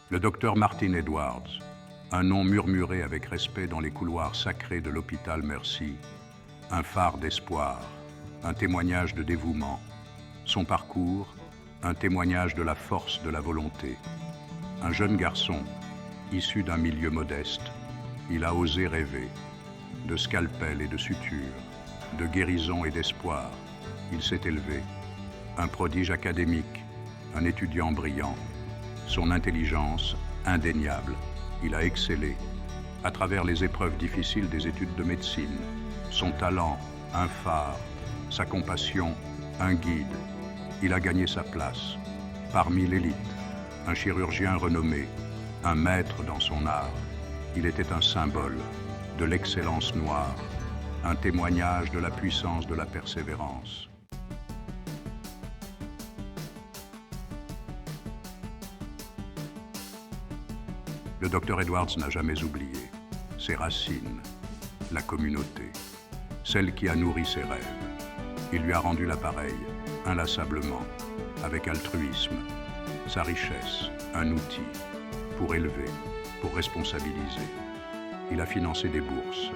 Le docteur Martin Edwards, un nom murmuré avec respect dans les couloirs sacrés de l'hôpital Mercy, un phare d'espoir, un témoignage de dévouement. Son parcours, un témoignage de la force de la volonté. Un jeune garçon, issu d'un milieu modeste, il a osé rêver. De scalpel et de suture, de guérison et d'espoir, il s'est élevé. Un prodige académique, un étudiant brillant. Son intelligence, indéniable, il a excellé. À travers les épreuves difficiles des études de médecine, son talent, un phare, sa compassion, un guide, il a gagné sa place. Parmi l'élite, un chirurgien renommé, un maître dans son art, il était un symbole de l'excellence noire, un témoignage de la puissance de la persévérance. Le docteur Edwards n'a jamais oublié ses racines, la communauté, celle qui a nourri ses rêves. Il lui a rendu l'appareil, inlassablement, avec altruisme, sa richesse, un outil, pour élever, pour responsabiliser. Il a financé des bourses,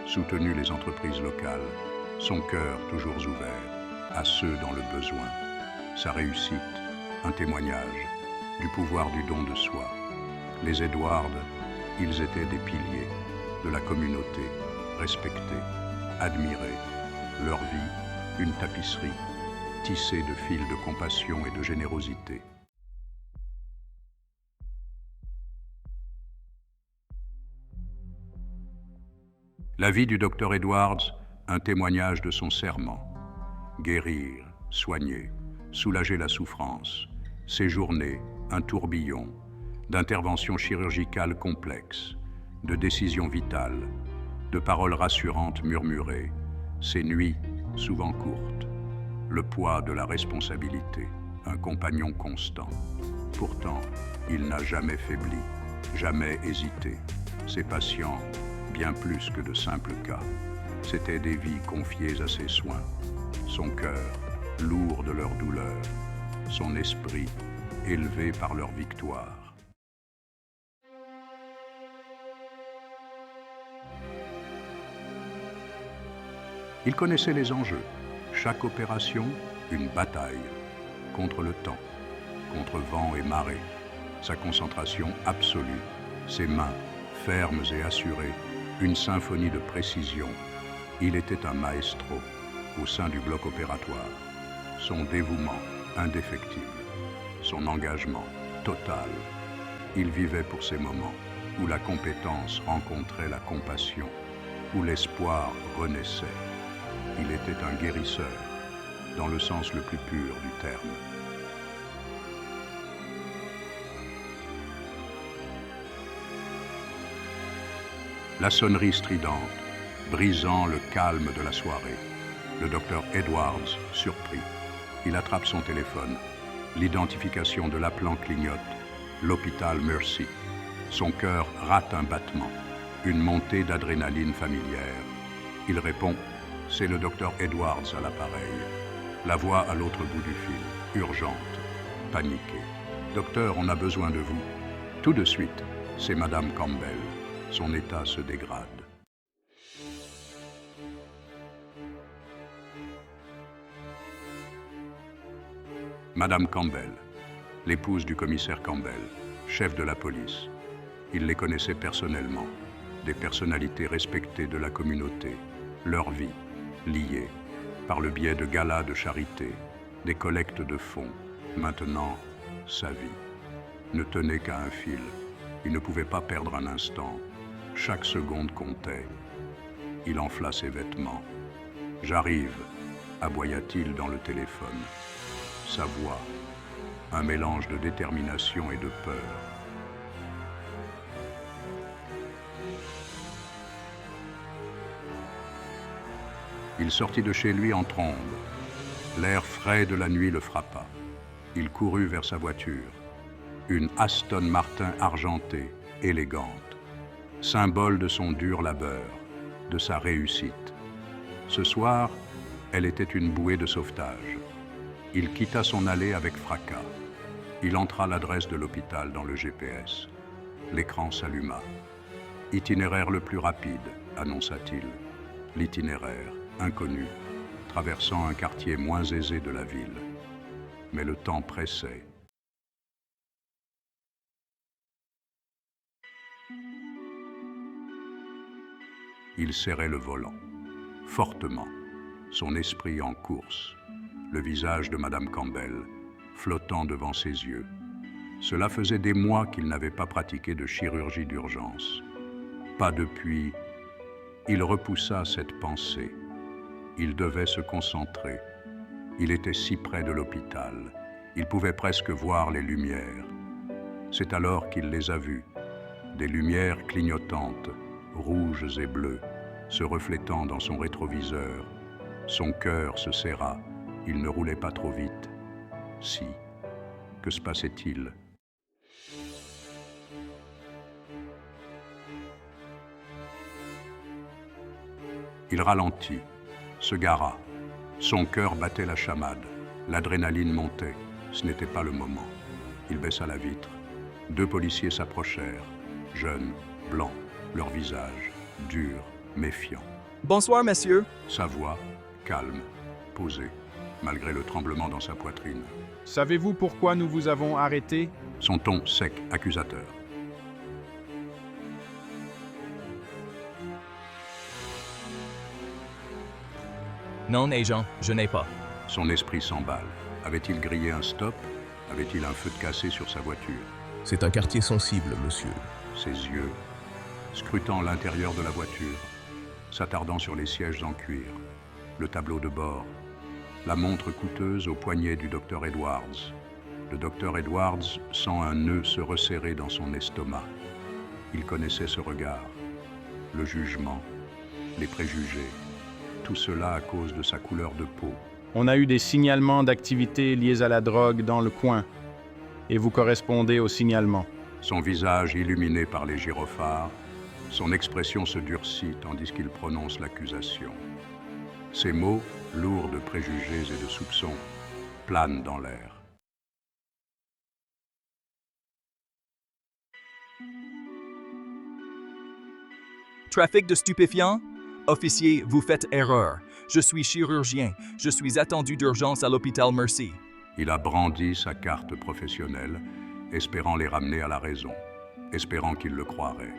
soutenu les entreprises locales, son cœur toujours ouvert à ceux dans le besoin. Sa réussite, un témoignage du pouvoir du don de soi. Les Edwards, ils étaient des piliers de la communauté, respectés, admirés. Leur vie, une tapisserie, tissée de fils de compassion et de générosité. La vie du docteur Edwards, un témoignage de son serment. Guérir, soigner, soulager la souffrance. Ses journées, un tourbillon d'interventions chirurgicales complexes, de décisions vitales, de paroles rassurantes murmurées. Ses nuits, souvent courtes. Le poids de la responsabilité, un compagnon constant. Pourtant, il n'a jamais faibli, jamais hésité. Ses patients, bien plus que de simples cas. C'étaient des vies confiées à ses soins. Son cœur, lourd de leur douleur. Son esprit, élevé par leur victoire. Il connaissait les enjeux. Chaque opération, une bataille. Contre le temps, contre vent et marée. Sa concentration absolue. Ses mains, fermes et assurées. Une symphonie de précision. Il était un maestro au sein du bloc opératoire. Son dévouement indéfectible. Son engagement total. Il vivait pour ces moments où la compétence rencontrait la compassion, où l'espoir renaissait. Il était un guérisseur, dans le sens le plus pur du terme. La sonnerie stridente, brisant le calme de la soirée. Le docteur Edwards, surpris. Il attrape son téléphone. L'identification de l'appelant clignote. L'hôpital Mercy. Son cœur rate un battement. Une montée d'adrénaline familière. Il répond. C'est le docteur Edwards à l'appareil. La voix à l'autre bout du fil, urgente, paniquée. Docteur, on a besoin de vous. Tout de suite, c'est Madame Campbell. Son état se dégrade. Madame Campbell, l'épouse du commissaire Campbell, chef de la police. Il les connaissait personnellement, des personnalités respectées de la communauté, leur vie. Liés, par le biais de galas de charité, des collectes de fonds. Maintenant, sa vie ne tenait qu'à un fil. Il ne pouvait pas perdre un instant. Chaque seconde comptait. Il enfla ses vêtements. « J'arrive », aboya-t-il dans le téléphone. Sa voix, un mélange de détermination et de peur. Il sortit de chez lui en trombe. L'air frais de la nuit le frappa. Il courut vers sa voiture. Une Aston Martin argentée, élégante. Symbole de son dur labeur, de sa réussite. Ce soir, elle était une bouée de sauvetage. Il quitta son allée avec fracas. Il entra l'adresse de l'hôpital dans le GPS. L'écran s'alluma. Itinéraire le plus rapide, annonça-t-il. L'itinéraire, inconnu, traversant un quartier moins aisé de la ville. Mais le temps pressait. Il serrait le volant, fortement, son esprit en course, le visage de Madame Campbell flottant devant ses yeux. Cela faisait des mois qu'il n'avait pas pratiqué de chirurgie d'urgence. Pas depuis. Il repoussa cette pensée. Il devait se concentrer. Il était si près de l'hôpital. Il pouvait presque voir les lumières. C'est alors qu'il les a vues. Des lumières clignotantes, rouges et bleues, se reflétant dans son rétroviseur. Son cœur se serra. Il ne roulait pas trop vite. Si. Que se passait-il? Il ralentit, se gara. Son cœur battait la chamade. L'adrénaline montait. Ce n'était pas le moment. Il baissa la vitre. 2 policiers s'approchèrent. Jeunes, blancs, leur visage, dur, méfiant. Bonsoir, messieurs. Sa voix, calme, posée, malgré le tremblement dans sa poitrine. Savez-vous pourquoi nous vous avons arrêté? Son ton sec, accusateur. Non, agent, je n'ai pas. Son esprit s'emballe. Avait-il grillé un stop? Avait-il un feu de cassé sur sa voiture? C'est un quartier sensible, monsieur. Ses yeux, scrutant l'intérieur de la voiture, s'attardant sur les sièges en cuir, le tableau de bord, la montre coûteuse au poignet du docteur Edwards. Le docteur Edwards sent un nœud se resserrer dans son estomac. Il connaissait ce regard, le jugement, les préjugés, tout cela à cause de sa couleur de peau. On a eu des signalements d'activités liées à la drogue dans le coin, et vous correspondez aux signalements. Son visage illuminé par les gyrophares, son expression se durcit tandis qu'il prononce l'accusation. Ces mots, lourds de préjugés et de soupçons, planent dans l'air. Trafic de stupéfiants? Officier, vous faites erreur. Je suis chirurgien. Je suis attendu d'urgence à l'hôpital Mercy. Il a brandi sa carte professionnelle, espérant les ramener à la raison, espérant qu'ils le croiraient.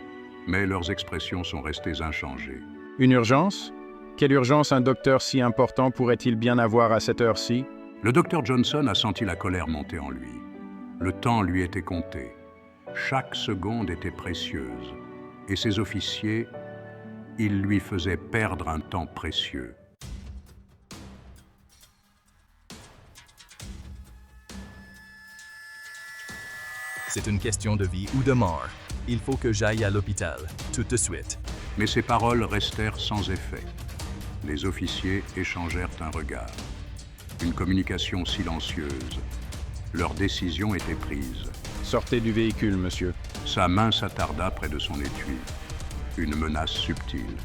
Mais leurs expressions sont restées inchangées. Une urgence? Quelle urgence un docteur si important pourrait-il bien avoir à cette heure-ci? Le docteur Johnson a senti la colère monter en lui. Le temps lui était compté. Chaque seconde était précieuse. Et ses officiers, ils lui faisaient perdre un temps précieux. C'est une question de vie ou de mort. Il faut que j'aille à l'hôpital, tout de suite. Mais ses paroles restèrent sans effet. Les officiers échangèrent un regard. Une communication silencieuse. Leur décision était prise. Sortez du véhicule, monsieur. Sa main s'attarda près de son étui. Une menace subtile.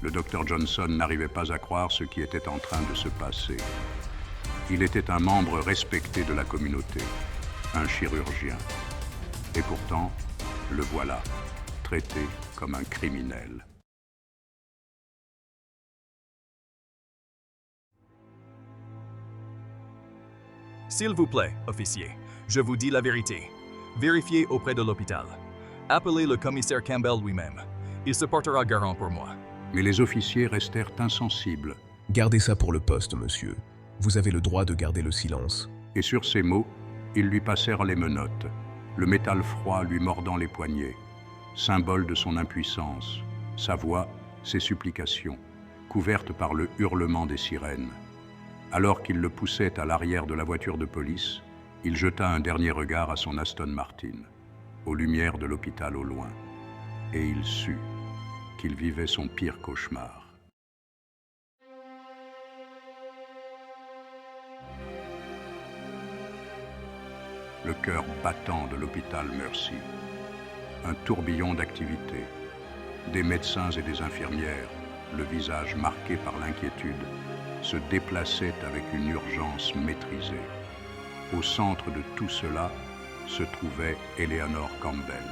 Le docteur Johnson n'arrivait pas à croire ce qui était en train de se passer. Il était un membre respecté de la communauté, un chirurgien. Et pourtant, le voilà, traité comme un criminel. S'il vous plaît, officier, je vous dis la vérité. Vérifiez auprès de l'hôpital. Appelez le commissaire Campbell lui-même. Il se portera garant pour moi. Mais les officiers restèrent insensibles. Gardez ça pour le poste, monsieur. Vous avez le droit de garder le silence. Et sur ces mots, ils lui passèrent les menottes, le métal froid lui mordant les poignets, symbole de son impuissance, sa voix, ses supplications, couvertes par le hurlement des sirènes. Alors qu'il le poussait à l'arrière de la voiture de police, il jeta un dernier regard à son Aston Martin, aux lumières de l'hôpital au loin, et il sut qu'il vivait son pire cauchemar. Le cœur battant de l'hôpital Mercy, un tourbillon d'activité, des médecins et des infirmières, le visage marqué par l'inquiétude, se déplaçaient avec une urgence maîtrisée. au centre de tout cela, se trouvait Eleanor Campbell.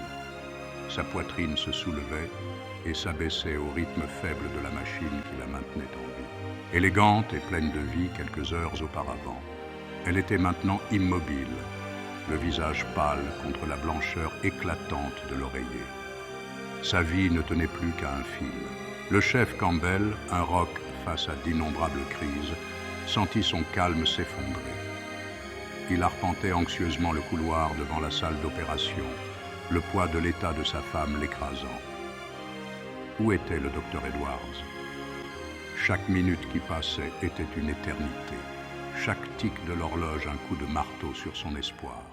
Sa poitrine se soulevait et s'abaissait au rythme faible de la machine qui la maintenait en vie. Élégante et pleine de vie quelques heures auparavant, elle était maintenant immobile, le visage pâle contre la blancheur éclatante de l'oreiller. Sa vie ne tenait plus qu'à un fil. Le chef Campbell, un roc face à d'innombrables crises, sentit son calme s'effondrer. Il arpentait anxieusement le couloir devant la salle d'opération, le poids de l'état de sa femme l'écrasant. Où était le docteur Edwards? Chaque minute qui passait était une éternité. Chaque tic de l'horloge un coup de marteau sur son espoir.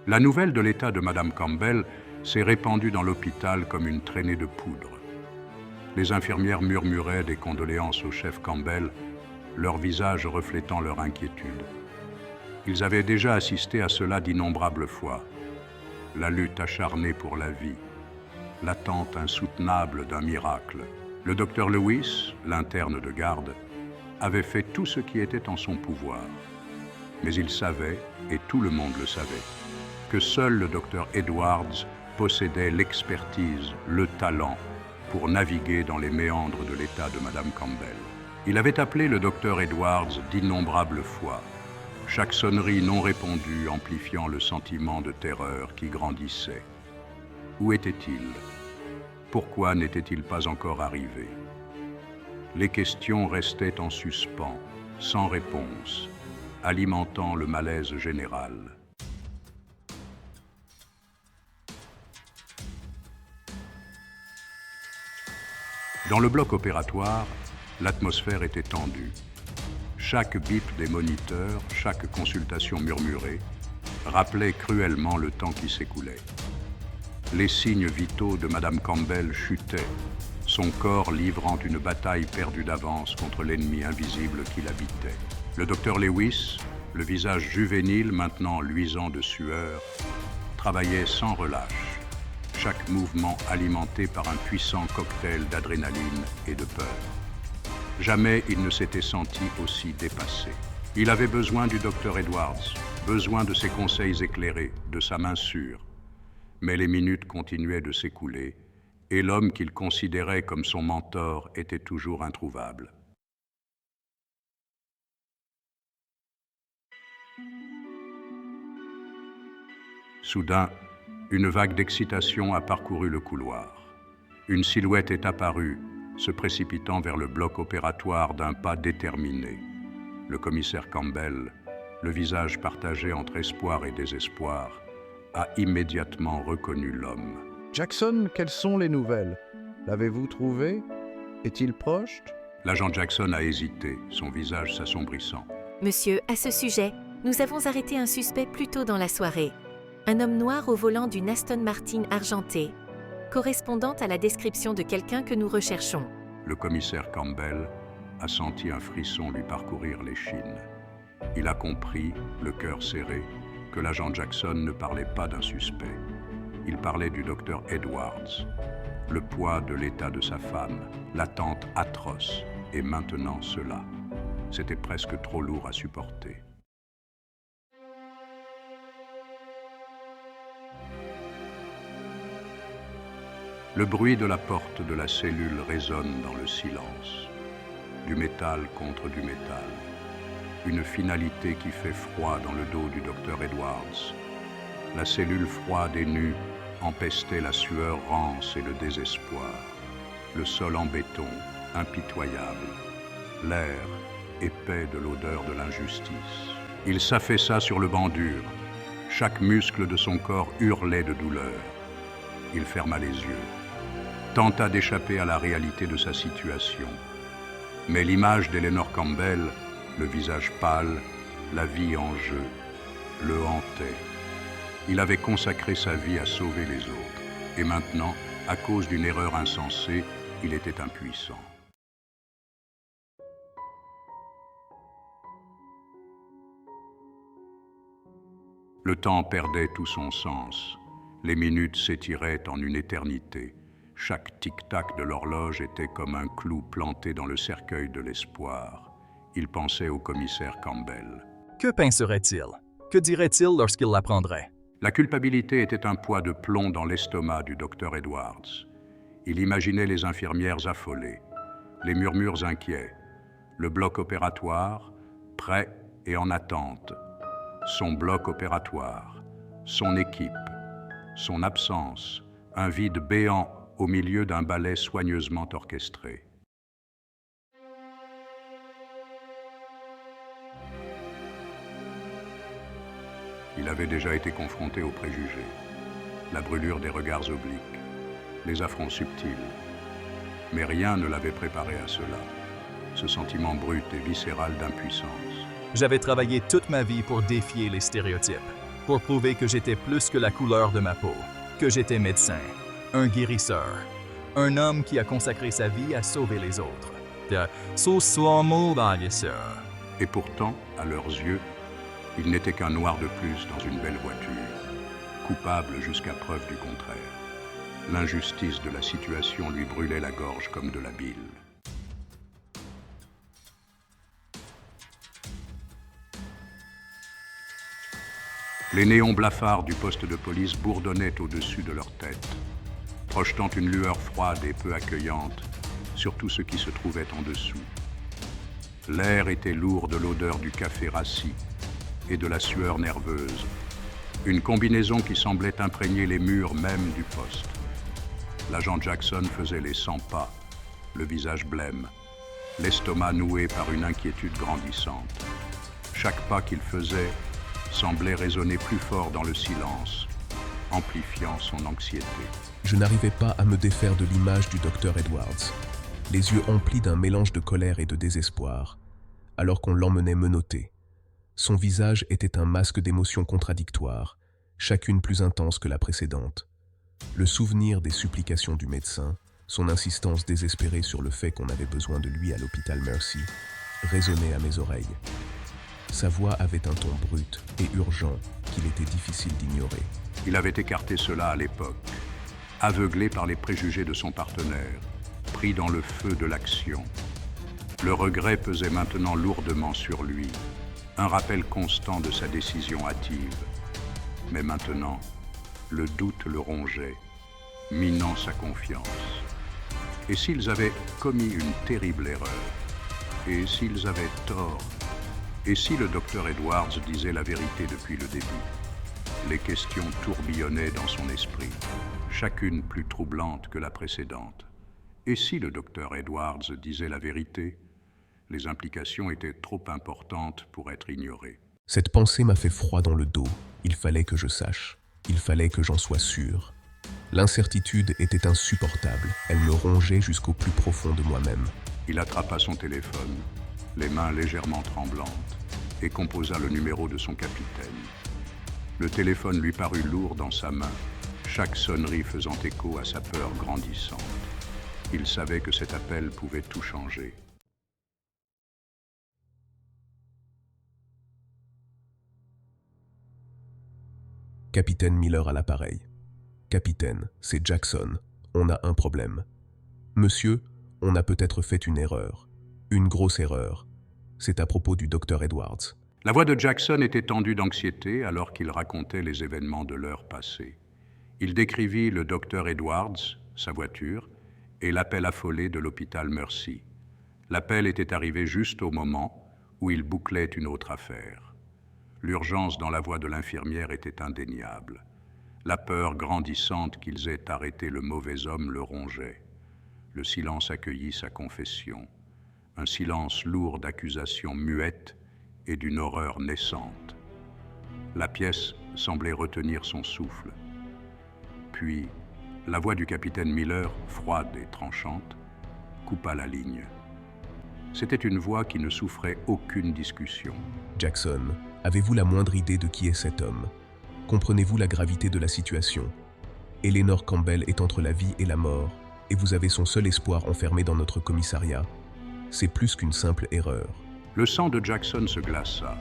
La nouvelle de l'état de Madame Campbell s'est répandue dans l'hôpital comme une traînée de poudre. Les infirmières murmuraient des condoléances au chef Campbell, leurs visages reflétant leur inquiétude. Ils avaient déjà assisté à cela d'innombrables fois. La lutte acharnée pour la vie, l'attente insoutenable d'un miracle. Le docteur Lewis, l'interne de garde, avait fait tout ce qui était en son pouvoir. Mais il savait, et tout le monde le savait, que seul le docteur Edwards possédait l'expertise, le talent pour naviguer dans les méandres de l'état de Madame Campbell. Il avait appelé le docteur Edwards d'innombrables fois, chaque sonnerie non répondue amplifiant le sentiment de terreur qui grandissait. Où était-il? Pourquoi n'était-il pas encore arrivé? Les questions restaient en suspens, sans réponse, alimentant le malaise général. Dans le bloc opératoire, l'atmosphère était tendue. Chaque bip des moniteurs, chaque consultation murmurée, rappelait cruellement le temps qui s'écoulait. Les signes vitaux de Madame Campbell chutaient, son corps livrant une bataille perdue d'avance contre l'ennemi invisible qui l'habitait. Le docteur Lewis, le visage juvénile maintenant luisant de sueur, travaillait sans relâche, chaque mouvement alimenté par un puissant cocktail d'adrénaline et de peur. Jamais il ne s'était senti aussi dépassé. Il avait besoin du docteur Edwards, besoin de ses conseils éclairés, de sa main sûre. Mais les minutes continuaient de s'écouler, et l'homme qu'il considérait comme son mentor était toujours introuvable. Soudain, une vague d'excitation a parcouru le couloir. Une silhouette est apparue, se précipitant vers le bloc opératoire d'un pas déterminé. Le commissaire Campbell, le visage partagé entre espoir et désespoir, a immédiatement reconnu l'homme. Jackson, quelles sont les nouvelles? L'avez-vous trouvé? Est-il proche? L'agent Jackson a hésité, son visage s'assombrissant. Monsieur, à ce sujet, nous avons arrêté un suspect plus tôt dans la soirée. Un homme noir au volant d'une Aston Martin argentée, correspondant à la description de quelqu'un que nous recherchons. Le commissaire Campbell a senti un frisson lui parcourir l'échine. Il a compris, le cœur serré, que l'agent Jackson ne parlait pas d'un suspect. Il parlait du docteur Edwards. Le poids de l'état de sa femme, l'attente atroce, et maintenant cela. C'était presque trop lourd à supporter. Le bruit de la porte de la cellule résonne dans le silence. Du métal contre du métal. Une finalité qui fait froid dans le dos du docteur Edwards. La cellule froide et nue empestait la sueur rance et le désespoir. Le sol en béton, impitoyable. L'air, épais de l'odeur de l'injustice. Il s'affaissa sur le banc dur. Chaque muscle de son corps hurlait de douleur. Il ferma les yeux. Tenta d'échapper à la réalité de sa situation. Mais l'image d'Eleanor Campbell, le visage pâle, la vie en jeu, le hantait. Il avait consacré sa vie à sauver les autres. Et maintenant, à cause d'une erreur insensée, il était impuissant. Le temps perdait tout son sens. Les minutes s'étiraient en une éternité. Chaque tic-tac de l'horloge était comme un clou planté dans le cercueil de l'espoir. Il pensait au commissaire Campbell. Que penserait-il? Que dirait-il lorsqu'il l'apprendrait? La culpabilité était un poids de plomb dans l'estomac du docteur Edwards. Il imaginait les infirmières affolées, les murmures inquiets, le bloc opératoire, prêt et en attente, son bloc opératoire, son équipe, son absence, un vide béant au milieu d'un ballet soigneusement orchestré. Il avait déjà été confronté aux préjugés, la brûlure des regards obliques, les affronts subtils. Mais rien ne l'avait préparé à cela, ce sentiment brut et viscéral d'impuissance. J'avais travaillé toute ma vie pour défier les stéréotypes, pour prouver que j'étais plus que la couleur de ma peau, que j'étais médecin, un guérisseur, un homme qui a consacré sa vie à sauver les autres. Et pourtant, à leurs yeux, il n'était qu'un noir de plus dans une belle voiture, coupable jusqu'à preuve du contraire. L'injustice de la situation lui brûlait la gorge comme de la bile. Les néons blafards du poste de police bourdonnaient au-dessus de leur tête, projetant une lueur froide et peu accueillante sur tout ce qui se trouvait en dessous. L'air était lourd de l'odeur du café rassis et de la sueur nerveuse, une combinaison qui semblait imprégner les murs même du poste. L'agent Jackson faisait les 100 pas, le visage blême, l'estomac noué par une inquiétude grandissante. Chaque pas qu'il faisait semblait résonner plus fort dans le silence, amplifiant son anxiété. Je n'arrivais pas à me défaire de l'image du docteur Edwards, les yeux emplis d'un mélange de colère et de désespoir, alors qu'on l'emmenait menotté. Son visage était un masque d'émotions contradictoires, chacune plus intense que la précédente. Le souvenir des supplications du médecin, son insistance désespérée sur le fait qu'on avait besoin de lui à l'hôpital Mercy, résonnait à mes oreilles. Sa voix avait un ton brut et urgent qu'il était difficile d'ignorer. Il avait écarté cela à l'époque, aveuglé par les préjugés de son partenaire, pris dans le feu de l'action. Le regret pesait maintenant lourdement sur lui, un rappel constant de sa décision hâtive. Mais maintenant, le doute le rongeait, minant sa confiance. Et s'ils avaient commis une terrible erreur? Et s'ils avaient tort? Et si le docteur Edwards disait la vérité depuis le début? Les questions tourbillonnaient dans son esprit, chacune plus troublante que la précédente. Et si le docteur Edwards disait la vérité? Les implications étaient trop importantes pour être ignorées. Cette pensée m'a fait froid dans le dos. Il fallait que je sache. Il fallait que j'en sois sûr. L'incertitude était insupportable. Elle me rongeait jusqu'au plus profond de moi-même. Il attrapa son téléphone, les mains légèrement tremblantes, et composa le numéro de son capitaine. Le téléphone lui parut lourd dans sa main, chaque sonnerie faisant écho à sa peur grandissante. Il savait que cet appel pouvait tout changer. Capitaine Miller à l'appareil. Capitaine, c'est Jackson. On a un problème. Monsieur, on a peut-être fait une erreur. Une grosse erreur. C'est à propos du docteur Edwards. La voix de Jackson était tendue d'anxiété alors qu'il racontait les événements de l'heure passée. Il décrivit le docteur Edwards, sa voiture, et l'appel affolé de l'hôpital Mercy. L'appel était arrivé juste au moment où il bouclait une autre affaire. L'urgence dans la voix de l'infirmière était indéniable. La peur grandissante qu'ils aient arrêté le mauvais homme le rongeait. Le silence accueillit sa confession. Un silence lourd d'accusations muettes et d'une horreur naissante. La pièce semblait retenir son souffle. Puis, la voix du capitaine Miller, froide et tranchante, coupa la ligne. C'était une voix qui ne souffrait aucune discussion. Jackson, avez-vous la moindre idée de qui est cet homme? Comprenez-vous la gravité de la situation? Eleanor Campbell est entre la vie et la mort, et vous avez son seul espoir enfermé dans notre commissariat. C'est plus qu'une simple erreur. Le sang de Jackson se glaça.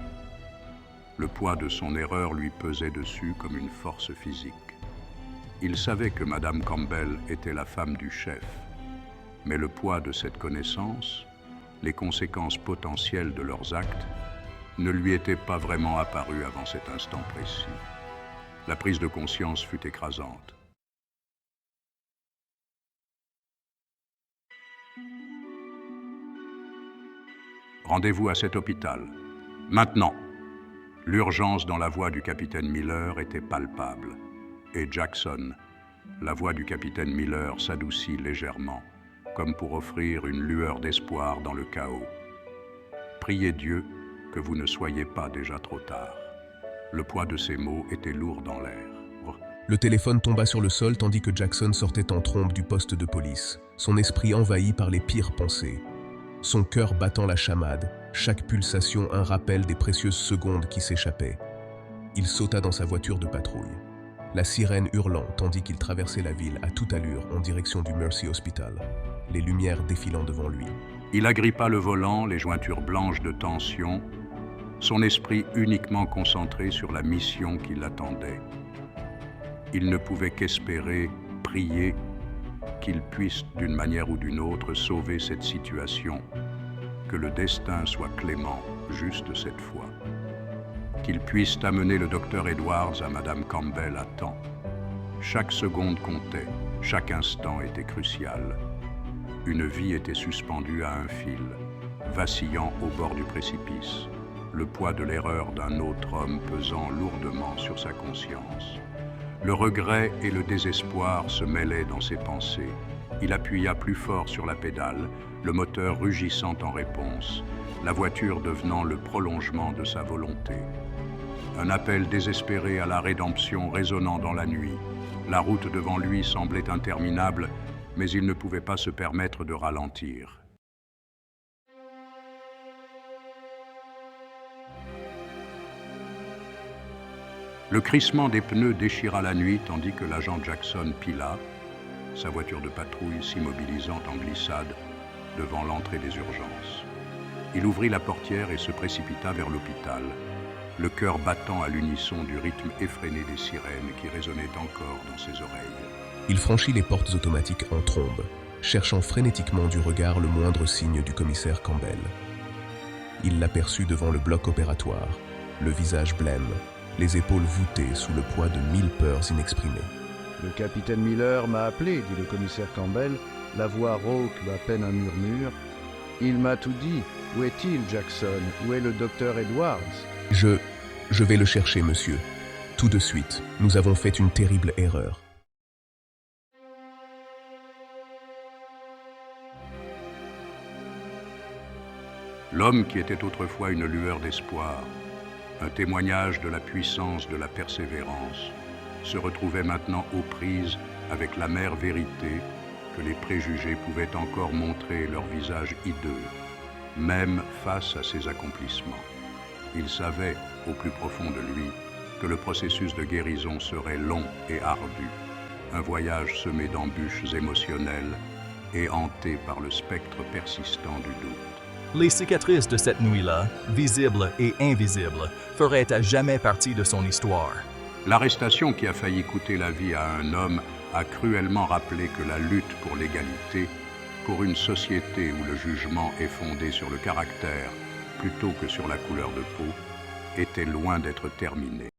Le poids de son erreur lui pesait dessus comme une force physique. Il savait que Madame Campbell était la femme du chef, mais le poids de cette connaissance, les conséquences potentielles de leurs actes, ne lui étaient pas vraiment apparues avant cet instant précis. La prise de conscience fut écrasante. Rendez-vous à cet hôpital. Maintenant. L'urgence dans la voix du capitaine Miller était palpable. Et Jackson, la voix du capitaine Miller s'adoucit légèrement, comme pour offrir une lueur d'espoir dans le chaos. Priez Dieu que vous ne soyez pas déjà trop tard. Le poids de ces mots était lourd dans l'air. Le téléphone tomba sur le sol tandis que Jackson sortait en trombe du poste de police, son esprit envahi par les pires pensées. Son cœur battant la chamade, chaque pulsation un rappel des précieuses secondes qui s'échappaient. Il sauta dans sa voiture de patrouille, la sirène hurlant tandis qu'il traversait la ville à toute allure en direction du Mercy Hospital, les lumières défilant devant lui. Il agrippa le volant, les jointures blanches de tension, son esprit uniquement concentré sur la mission qui l'attendait. Il ne pouvait qu'espérer, prier, qu'il puisse d'une manière ou d'une autre sauver cette situation, que le destin soit clément juste cette fois, qu'il puisse amener le docteur Edwards à Madame Campbell à temps. Chaque seconde comptait, chaque instant était crucial. Une vie était suspendue à un fil, vacillant au bord du précipice, le poids de l'erreur d'un autre homme pesant lourdement sur sa conscience. Le regret et le désespoir se mêlaient dans ses pensées. Il appuya plus fort sur la pédale, le moteur rugissant en réponse, la voiture devenant le prolongement de sa volonté. Un appel désespéré à la rédemption résonnant dans la nuit. La route devant lui semblait interminable, mais il ne pouvait pas se permettre de ralentir. Le crissement des pneus déchira la nuit tandis que l'agent Jackson pila, sa voiture de patrouille s'immobilisant en glissade devant l'entrée des urgences. Il ouvrit la portière et se précipita vers l'hôpital, le cœur battant à l'unisson du rythme effréné des sirènes qui résonnaient encore dans ses oreilles. Il franchit les portes automatiques en trombe, cherchant frénétiquement du regard le moindre signe du commissaire Campbell. Il l'aperçut devant le bloc opératoire, le visage blême, les épaules voûtées sous le poids de 1000 peurs inexprimées. Le capitaine Miller m'a appelé, dit le commissaire Campbell, la voix rauque à peine un murmure. Il m'a tout dit. Où est-il, Jackson? Où est le docteur Edwards? Je vais le chercher, monsieur. Tout de suite. Nous avons fait une terrible erreur. L'homme qui était autrefois une lueur d'espoir, un témoignage de la puissance de la persévérance, se retrouvait maintenant aux prises avec l'amère vérité que les préjugés pouvaient encore montrer leur visage hideux, même face à ses accomplissements. Il savait, au plus profond de lui, que le processus de guérison serait long et ardu, un voyage semé d'embûches émotionnelles et hanté par le spectre persistant du doute. Les cicatrices de cette nuit-là, visibles et invisibles, feraient à jamais partie de son histoire. L'arrestation qui a failli coûter la vie à un homme a cruellement rappelé que la lutte pour l'égalité, pour une société où le jugement est fondé sur le caractère plutôt que sur la couleur de peau, était loin d'être terminée.